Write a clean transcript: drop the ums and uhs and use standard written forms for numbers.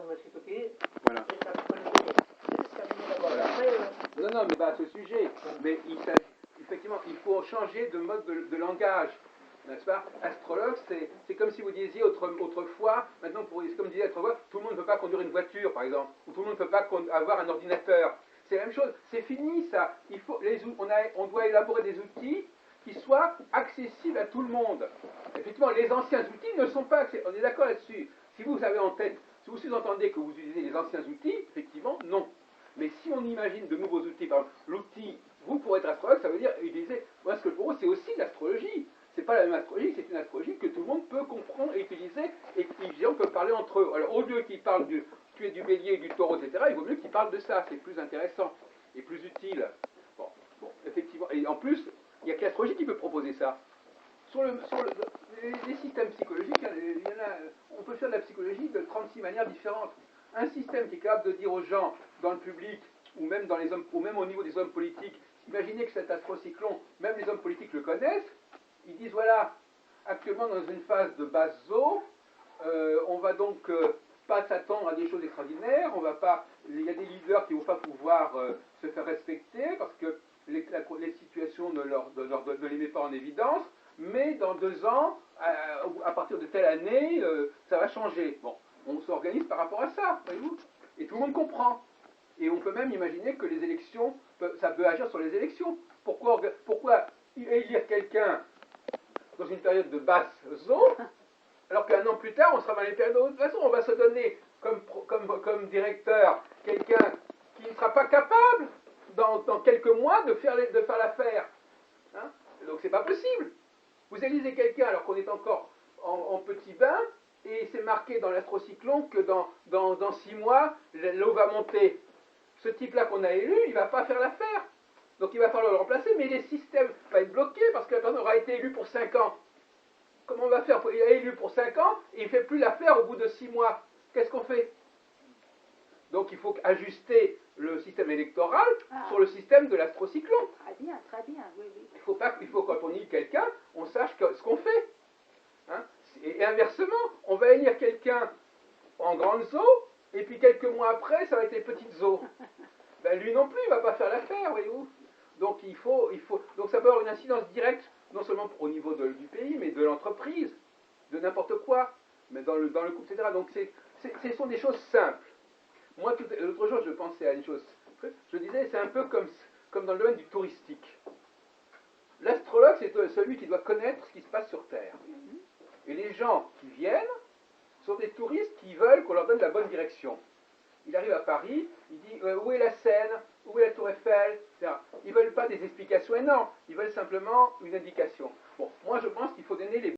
me suis coquillé. Voilà. Et ça me connaît. C'est terminé d'abord. Voilà. Après, Non, non, mais pas à ce sujet. Mais effectivement, il faut changer de mode de langage. N'est-ce pas? Astrologue, c'est comme si vous disiez autrefois, maintenant, c'est comme disait autrefois, tout le monde ne peut pas conduire une voiture, par exemple, ou tout le monde ne peut pas avoir un ordinateur. C'est la même chose, c'est fini ça. On doit élaborer des outils qui soient accessibles à tout le monde. Effectivement, les anciens outils ne sont pas accessibles. On est d'accord là-dessus. Si vous avez en tête, si vous sous-entendez que vous utilisez les anciens outils, effectivement, non. Mais si on imagine de nouveaux outils, par exemple, l'outil, vous pour être astrologue, ça veut dire utiliser, parce que pour eux, c'est aussi de l'astrologie. C'est pas la même astrologie, c'est une astrologie que tout le monde peut comprendre et utiliser, et les gens peuvent parler entre eux. Alors, au lieu qu'ils parlent du bélier, du taureau, etc., il vaut mieux qu'ils parlent de ça, c'est plus intéressant et plus utile. Bon, effectivement. Et en plus, il n'y a que l'astrologie qui peut proposer ça. Sur les systèmes psychologiques, on peut faire de la psychologie de 36 manières différentes. Un système qui est capable de dire aux gens dans le public, ou même, ou même au niveau des hommes politiques, imaginez que cet astrocyclone, même les hommes politiques le connaissent, ils disent voilà, actuellement dans une phase de basse eau, on va donc pas s'attendre à des choses extraordinaires, il y a des leaders qui ne vont pas pouvoir se faire respecter parce que les situations ne les met pas en évidence, mais dans 2 ans, à partir de telle année, ça va changer. Bon, on s'organise par rapport à ça, voyez-vous, et tout le monde comprend. Et on peut même imaginer que les élections, ça peut agir sur les élections. Pourquoi élire quelqu'un dans une période de basse eau, alors qu'un an plus tard, on sera dans les périodes de haute façon, on va se donner comme directeur quelqu'un qui ne sera pas capable, dans quelques mois, de faire l'affaire. Hein? Donc c'est pas possible. Vous élisez quelqu'un alors qu'on est encore en petit bain, et c'est marqué dans l'astrocyclone que dans 6 mois, l'eau va monter. Ce type-là qu'on a élu, il ne va pas faire l'affaire. Donc il va falloir le remplacer, mais les systèmes vont être bloqués parce que la personne aura été élue pour 5 ans. Comment on va faire? Il est élu pour 5 ans et il ne fait plus l'affaire au bout de 6 mois. Qu'est-ce qu'on fait? Donc il faut ajuster le système électoral sur le système de l'astrocyclone. Très bien, oui, oui. Il faut quand on élit quelqu'un, on sache ce qu'on fait. Hein? Et inversement, on va élire quelqu'un en grandes eaux, et puis quelques mois après, ça va être les petites eaux. Ben, lui non plus, il ne va pas faire l'affaire, voyez-vous. Donc donc ça peut avoir une incidence directe, non seulement au niveau du pays, mais de l'entreprise, de n'importe quoi, mais dans le couple, etc. Donc ce sont des choses simples. Moi, l'autre jour, je pensais à une chose. Je disais, c'est un peu comme dans le domaine du touristique. L'astrologue, c'est celui qui doit connaître ce qui se passe sur Terre. Et les gens qui viennent sont des touristes qui veulent qu'on leur donne la bonne direction. Il arrive à Paris, il dit où est la Seine, où est la Tour Eiffel, etc. Ils ne veulent pas des explications énormes, ils veulent simplement une indication. Bon, moi je pense qu'il faut donner les